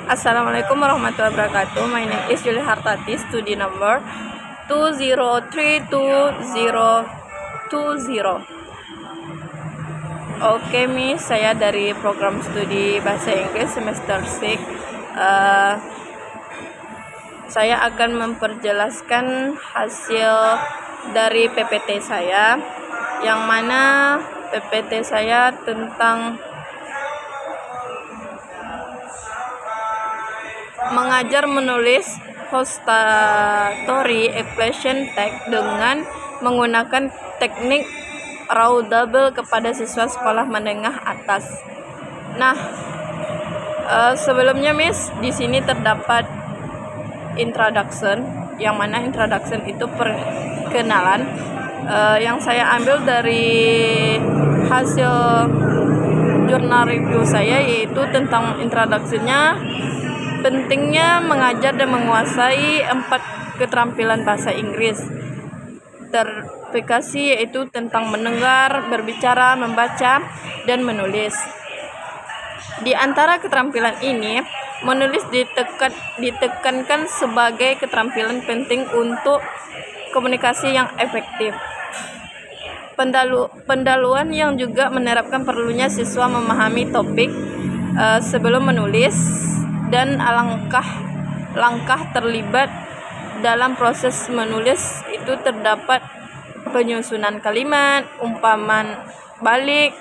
Assalamualaikum warahmatullahi wabarakatuh. My name is Julia Hartati, studi number 2032020. Oke, Miss, saya dari program studi Bahasa Inggris semester 6. Saya akan memperjelaskan hasil dari PPT saya, yang mana PPT saya tentang mengajar menulis postatory expression text dengan menggunakan teknik raw double kepada siswa sekolah menengah atas. Nah, sebelumnya Miss, di sini terdapat introduction, yang mana introduction itu perkenalan, yang saya ambil dari hasil jurnal review saya, yaitu tentang introduction-nya. Pentingnya mengajar dan menguasai 4 keterampilan bahasa Inggris teraplikasi, yaitu tentang mendengar, berbicara, membaca, dan menulis. Di antara keterampilan ini, menulis ditekankan sebagai keterampilan penting untuk komunikasi yang efektif. Pendahuluan yang juga menerapkan perlunya siswa memahami topik sebelum menulis, dan langkah terlibat dalam proses menulis itu terdapat penyusunan kalimat, umpamaan balik,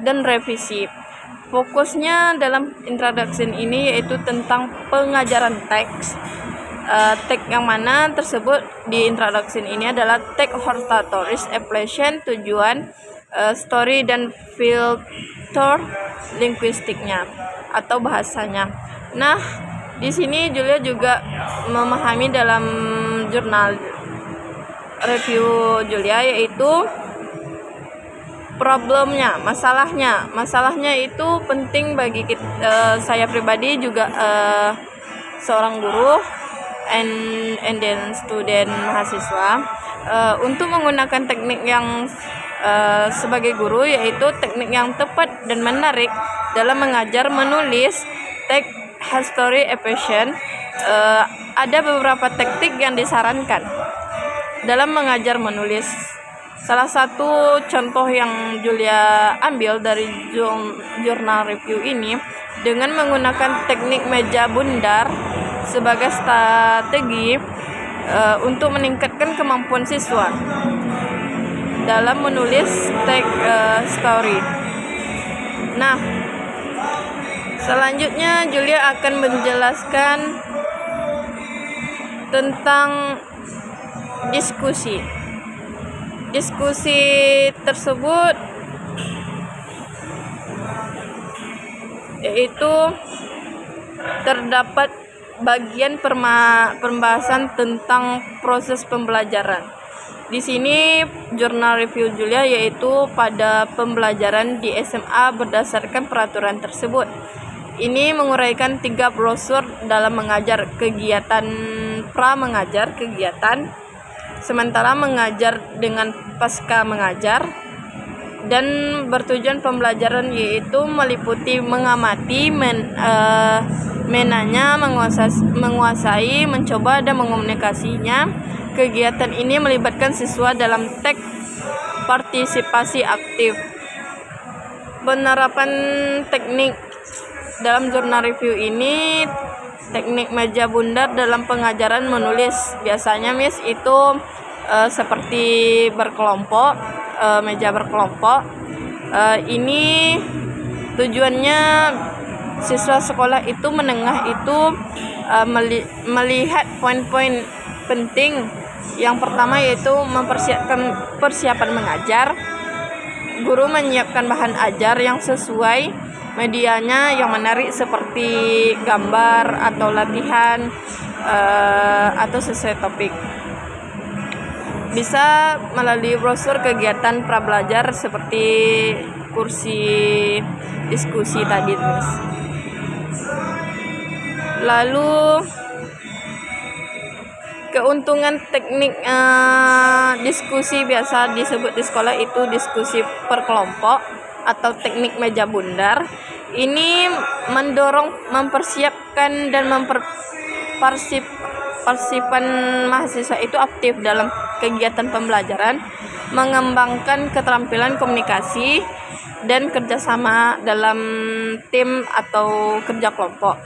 dan revisi. Fokusnya dalam introduction ini yaitu tentang pengajaran teks. Teks yang mana tersebut di introduction ini adalah teks oratory expression, tujuan, story, dan filter linguistiknya atau bahasanya. Nah, di sini Julia juga memahami dalam jurnal review Julia, yaitu problemnya, masalahnya itu penting bagi saya pribadi, juga seorang guru and then student mahasiswa, untuk menggunakan teknik yang sebagai guru, yaitu teknik yang tepat dan menarik dalam mengajar menulis teks history expression. Ada beberapa teknik yang disarankan dalam mengajar menulis. Salah satu contoh yang Julia ambil dari jurnal review ini, dengan menggunakan teknik meja bundar sebagai strategi untuk meningkatkan kemampuan siswa dalam menulis teks story. Nah, selanjutnya Julia akan menjelaskan tentang diskusi. Diskusi tersebut yaitu terdapat bagian pembahasan tentang proses pembelajaran. Di sini jurnal review Julia yaitu pada pembelajaran di SMA berdasarkan peraturan tersebut. Ini menguraikan 3 brosur dalam mengajar, kegiatan pra-mengajar, kegiatan sementara mengajar dengan pasca mengajar, dan bertujuan pembelajaran yaitu meliputi mengamati, menanya, menguasai, mencoba, dan mengomunikasinya. Kegiatan ini melibatkan siswa dalam teks partisipasi aktif. Penerapan teknik dalam jurnal review ini, teknik meja bundar dalam pengajaran menulis. Biasanya Miss itu seperti berkelompok, meja berkelompok. Ini tujuannya siswa sekolah itu menengah itu melihat poin-poin penting. Yang pertama yaitu mempersiapkan persiapan mengajar. Guru menyiapkan bahan ajar yang sesuai, medianya yang menarik seperti gambar atau latihan atau sesuai topik. Bisa melalui brosur kegiatan pra-belajar seperti kursi diskusi tadi, Miss. Lalu keuntungan teknik diskusi biasa disebut di sekolah itu diskusi per kelompok atau teknik meja bundar. Ini mendorong, mempersiapkan dan partisipan mahasiswa itu aktif dalam kegiatan pembelajaran, mengembangkan keterampilan komunikasi dan kerjasama dalam tim atau kerja kelompok.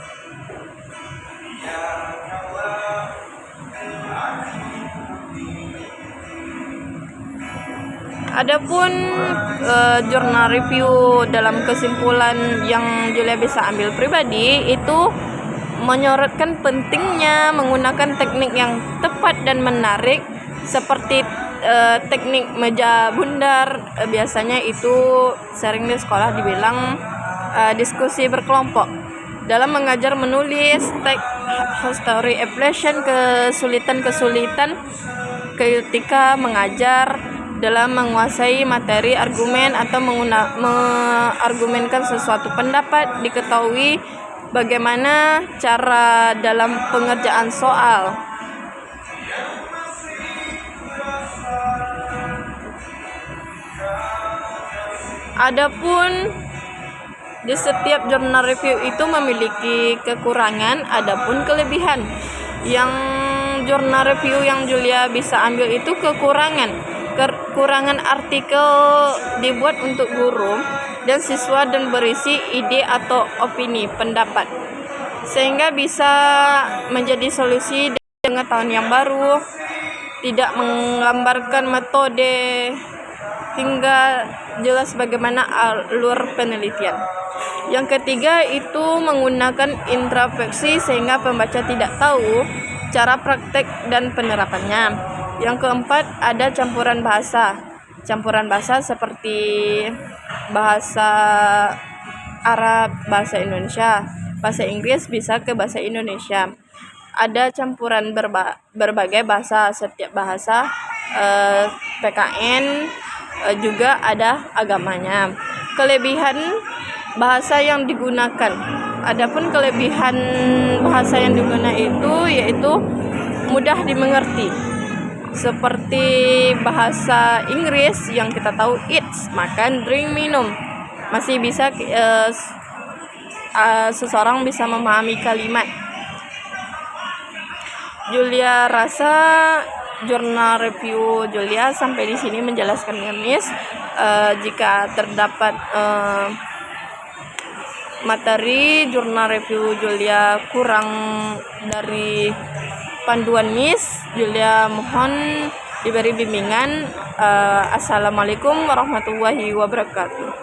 Adapun jurnal review dalam kesimpulan yang Julia bisa ambil pribadi itu menyorotkan pentingnya menggunakan teknik yang tepat dan menarik seperti teknik meja bundar. Biasanya itu sering di sekolah dibilang diskusi berkelompok. Dalam mengajar menulis, take history evaluation, kesulitan ketika mengajar, dalam menguasai materi argumen atau mengargumenkan sesuatu pendapat, diketahui bagaimana cara dalam pengerjaan soal. Adapun di setiap jurnal review itu memiliki kekurangan, adapun kelebihan. Yang jurnal review yang Julia bisa ambil itu kekurangan artikel dibuat untuk guru dan siswa dan berisi ide atau opini pendapat, sehingga bisa menjadi solusi dengan pengetahuan yang baru, tidak menggambarkan metode hingga jelas bagaimana alur penelitian. Yang ketiga itu menggunakan introspeksi sehingga pembaca tidak tahu cara praktek dan penerapannya. Yang keempat ada campuran bahasa seperti bahasa Arab, bahasa Indonesia, bahasa Inggris bisa ke bahasa Indonesia. Ada campuran berbagai bahasa, setiap bahasa PKN juga ada agamanya. Kelebihan bahasa yang digunakan. Adapun kelebihan bahasa yang digunakan itu yaitu mudah dimengerti. Seperti bahasa Inggris yang kita tahu eat, makan, drink, minum. Masih bisa seseorang bisa memahami kalimat. Julia rasa jurnal review Julia sampai di sini menjelaskan Miss. Jika terdapat materi jurnal review Julia kurang dari panduan Miss, Julia mohon diberi bimbingan. Assalamualaikum warahmatullahi wabarakatuh.